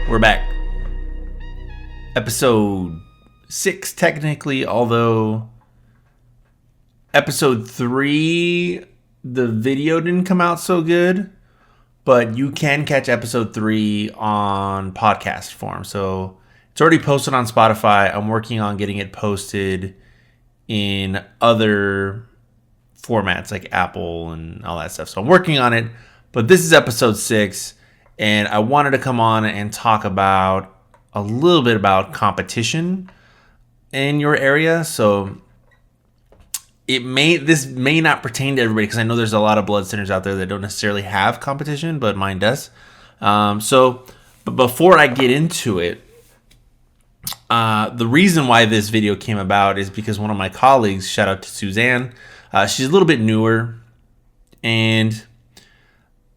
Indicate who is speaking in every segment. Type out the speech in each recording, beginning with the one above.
Speaker 1: We're back. Episode 6, technically, although episode 3, the video didn't come out so good, but you can catch episode 3 on podcast form. So it's already posted on Spotify. I'm working on getting it posted in other formats like Apple and all that stuff. So I'm working on it, but this is episode 6. And I wanted to come on and talk about a little bit about competition in your area. So this may not pertain to everybody, because I know there's a lot of blood centers out there that don't necessarily have competition, but mine does. But before I get into it, the reason why this video came about is because one of my colleagues, shout out to Suzanne, she's a little bit newer, and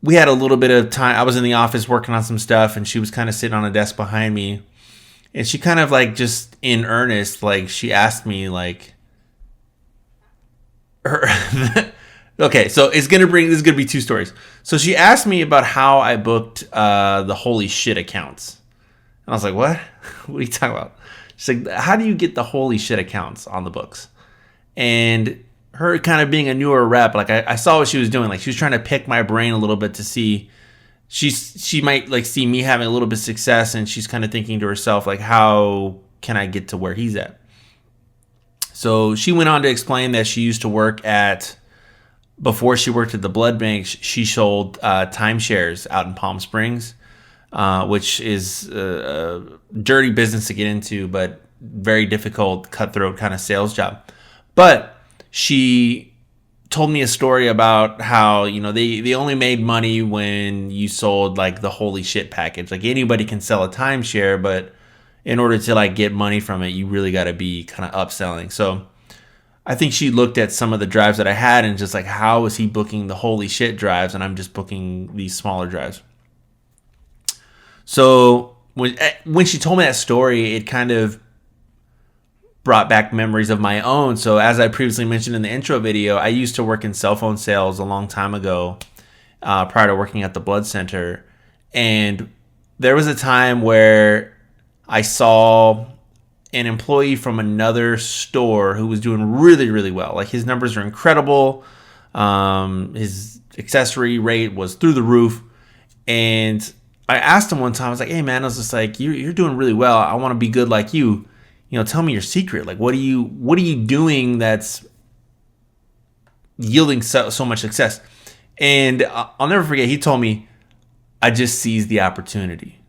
Speaker 1: we had a little bit of time. I was in the office working on some stuff, and she was kind of sitting on a desk behind me, and she kind of like just in earnest, like she asked me like okay, so this is gonna be 2 stories. So she asked me about how I booked the holy shit accounts, and I was like, what? What are you talking about? She's like, how do you get the holy shit accounts on the books? And her kind of being a newer rep, like I saw what she was doing. Like she was trying to pick my brain a little bit to see, she might like see me having a little bit of success, and she's kind of thinking to herself, like, how can I get to where he's at? So she went on to explain that she used to work before she worked at the blood bank, she sold timeshares out in Palm Springs, which is a dirty business to get into, but very difficult, cutthroat kind of sales job. But she told me a story about how, they only made money when you sold like the holy shit package. Like anybody can sell a timeshare, but in order to like get money from it, you really got to be kind of upselling. So I think she looked at some of the drives that I had and just like, how is he booking the holy shit drives and I'm just booking these smaller drives? So when she told me that story, it kind of brought back memories of my own. So as I previously mentioned in the intro video, I used to work in cell phone sales a long time ago, prior to working at the blood center. And there was a time where I saw an employee from another store who was doing really, really well. Like his numbers are incredible. His accessory rate was through the roof. And I asked him one time, I was like, hey man, I was just like, you're doing really well. I want to be good like you. Tell me your secret. Like, what are you doing that's yielding so much success? And I'll never forget, he told me, I just seized the opportunity.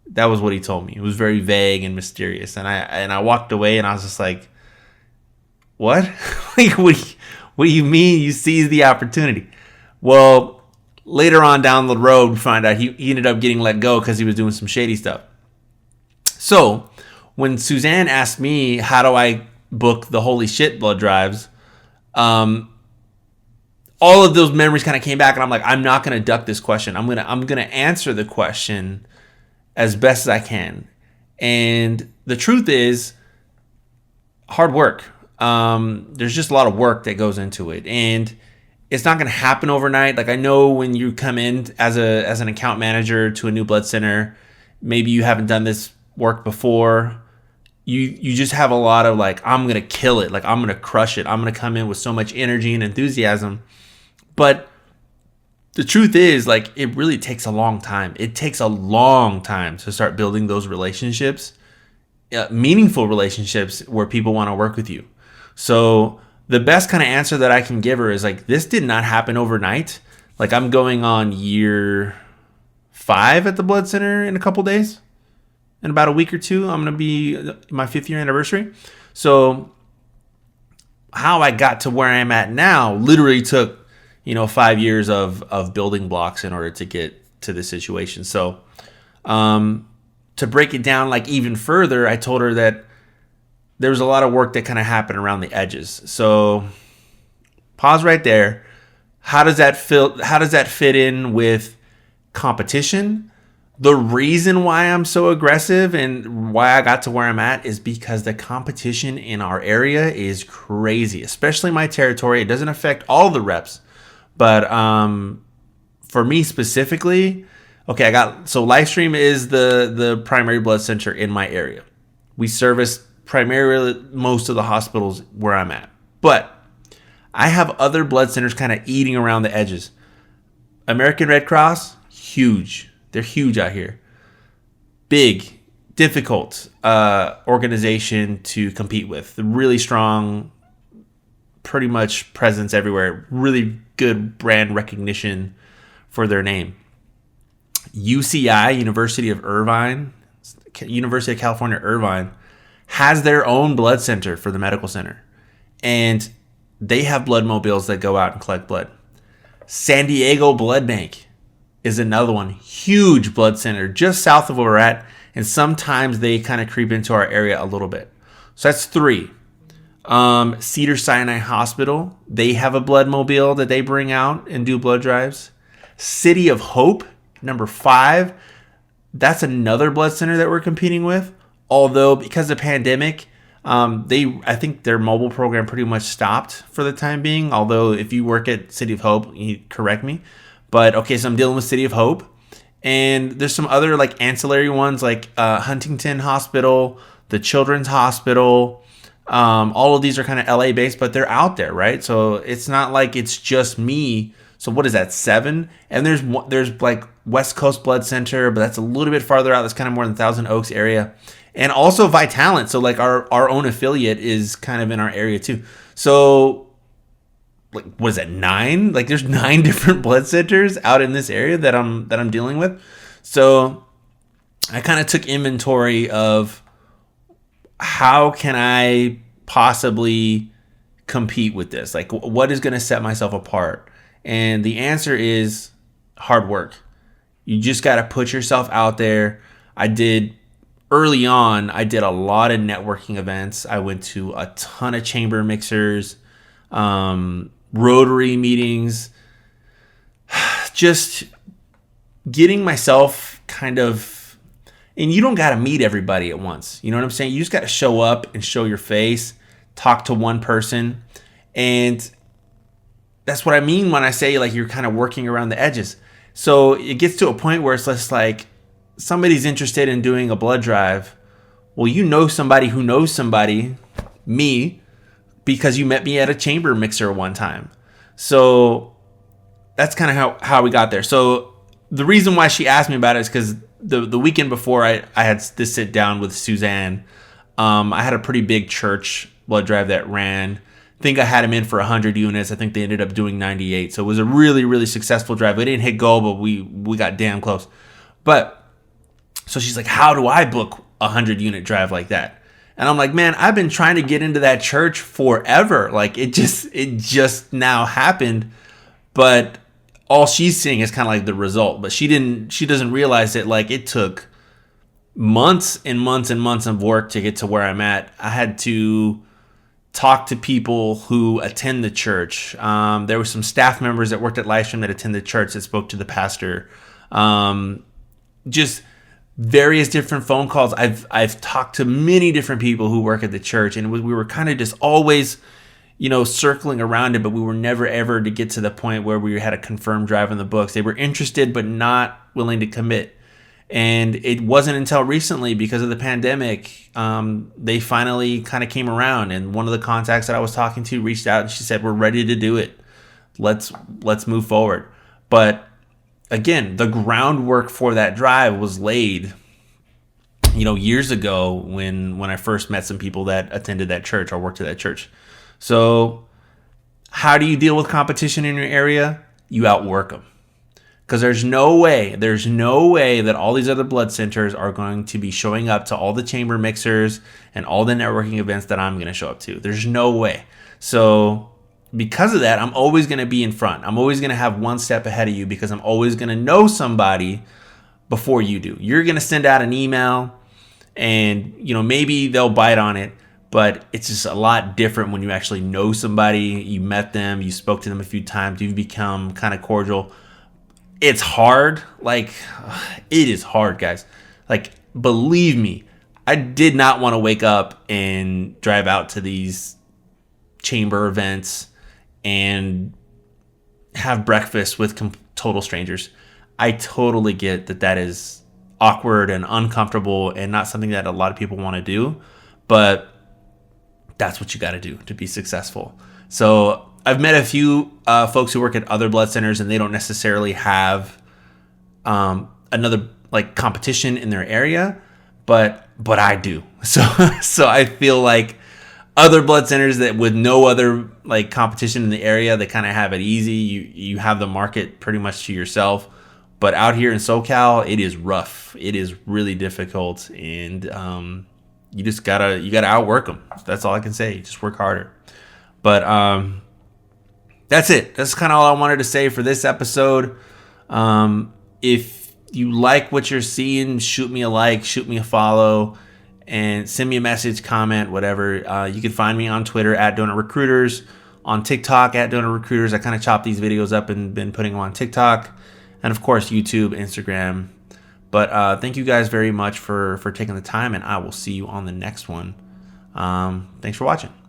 Speaker 1: That was what he told me. It was very vague and mysterious. And I walked away and I was just like, what? Like, what do you mean you seized the opportunity? Well, later on down the road, we find out he ended up getting let go because he was doing some shady stuff. So when Suzanne asked me, how do I book the holy shit blood drives? All of those memories kind of came back, and I'm like, I'm not going to duck this question. I'm going to answer the question as best as I can. And the truth is hard work. There's just a lot of work that goes into it, and it's not going to happen overnight. Like I know when you come in as an account manager to a new blood center, maybe you haven't done this work before. You just have a lot of like, I'm going to kill it. Like I'm going to crush it. I'm going to come in with so much energy and enthusiasm. But the truth is, like, it really takes a long time. It takes a long time to start building those relationships, meaningful relationships where people want to work with you. So the best kind of answer that I can give her is like, this did not happen overnight. Like I'm going on year 5 at the blood center in a couple days. In about a week or two, I'm going to be my 5th year anniversary. So how I got to where I'm at now literally took, 5 years of building blocks in order to get to this situation. So to break it down like even further, I told her that there was a lot of work that kind of happened around the edges. So pause right there. How does that fit in with competition? The reason why I'm so aggressive and why I got to where I'm at is because the competition in our area is crazy, especially my territory. It doesn't affect all the reps, but for me specifically, Okay, I got so Livestream is the primary blood center in my area. We service primarily most of the hospitals where I'm at. But I have other blood centers kind of eating around the edges. American Red Cross, huge. They're huge out here. Big, difficult organization to compete with. Really strong, pretty much presence everywhere. Really good brand recognition for their name. UCI, University of California, Irvine, has their own blood center for the medical center. And they have blood mobiles that go out and collect blood. San Diego Blood Bank is another one. Huge blood center just south of where we're at. And sometimes they kind of creep into our area a little bit. So that's 3. Cedars-Sinai Hospital, they have a blood mobile that they bring out and do blood drives. City of Hope, number 5. That's another blood center that we're competing with. Although because of the pandemic, I think their mobile program pretty much stopped for the time being. Although if you work at City of Hope, you correct me. But okay, so I'm dealing with City of Hope. And there's some other like ancillary ones like Huntington Hospital, the Children's Hospital. All of these are kind of LA based, but they're out there, right? So it's not like it's just me. So what is that, 7? And there's like West Coast Blood Center, but that's a little bit farther out. That's kind of more than Thousand Oaks area. And also Vitalant. So like our own affiliate is kind of in our area too. So like, what is that, 9? Like there's 9 different blood centers out in this area that I'm dealing with. So I kind of took inventory of how can I possibly compete with this? Like what is going to set myself apart? And the answer is hard work. You just got to put yourself out there. Early on, I did a lot of networking events. I went to a ton of chamber mixers, Rotary meetings, just getting myself kind of, and you don't got to meet everybody at once. You know what I'm saying? You just got to show up and show your face, talk to one person. And that's what I mean when I say like you're kind of working around the edges. So it gets to a point where it's just like somebody's interested in doing a blood drive. Well, you know somebody who knows somebody, me, because you met me at a chamber mixer one time. So that's kind of how we got there. So the reason why she asked me about it is because the weekend before I had this sit down with Suzanne. I had a pretty big church blood drive that ran. I think I had them in for 100 units. I think they ended up doing 98. So it was a really, really successful drive. We didn't hit goal, but we got damn close. But so she's like, how do I book a 100 unit drive like that? And I'm like, man, I've been trying to get into that church forever. Like it just now happened. But all she's seeing is kind of like the result. But she doesn't realize that like it took months and months and months of work to get to where I'm at. I had to talk to people who attend the church. There were some staff members that worked at Livestream that attended the church that spoke to the pastor. Just various different phone calls. I've talked to many different people who work at the church, and we were kind of just always, circling around it, but we were never ever to get to the point where we had a confirmed drive in the books. They were interested, but not willing to commit. And it wasn't until recently, because of the pandemic, they finally kind of came around. And one of the contacts that I was talking to reached out and she said, "We're ready to do it. Let's move forward." But again, the groundwork for that drive was laid, years ago when I first met some people that attended that church or worked at that church. So how do you deal with competition in your area? You outwork them. Because there's no way that all these other blood centers are going to be showing up to all the chamber mixers and all the networking events that I'm going to show up to. There's no way. So because of that, I'm always going to be in front. I'm always going to have one step ahead of you, because I'm always going to know somebody before you do. You're going to send out an email and, maybe they'll bite on it, but it's just a lot different when you actually know somebody. You met them, you spoke to them a few times, you've become kind of cordial. It's hard. Like, it is hard, guys. Like, believe me, I did not want to wake up and drive out to these chamber events and have breakfast with total strangers. I totally get that that is awkward and uncomfortable and not something that a lot of people want to do, but that's what you got to do to be successful. So I've met a few folks who work at other blood centers, and they don't necessarily have another like competition in their area, but I do. So I feel like other blood centers that with no other like competition in the area, they kind of have it easy. You have the market pretty much to yourself. But out here in SoCal, it is rough. It is really difficult, and you just gotta outwork them. That's all I can say. Just work harder. But that's it. That's kind of all I wanted to say for this episode. If you like what you're seeing, shoot me a like, shoot me a follow, and send me a message, comment, whatever. You can find me on Twitter at Donut Recruiters, on TikTok at Donut Recruiters. I kind of chop these videos up and been putting them on TikTok, and of course YouTube, Instagram. But thank you guys very much for taking the time, and I will see you on the next one. Thanks for watching.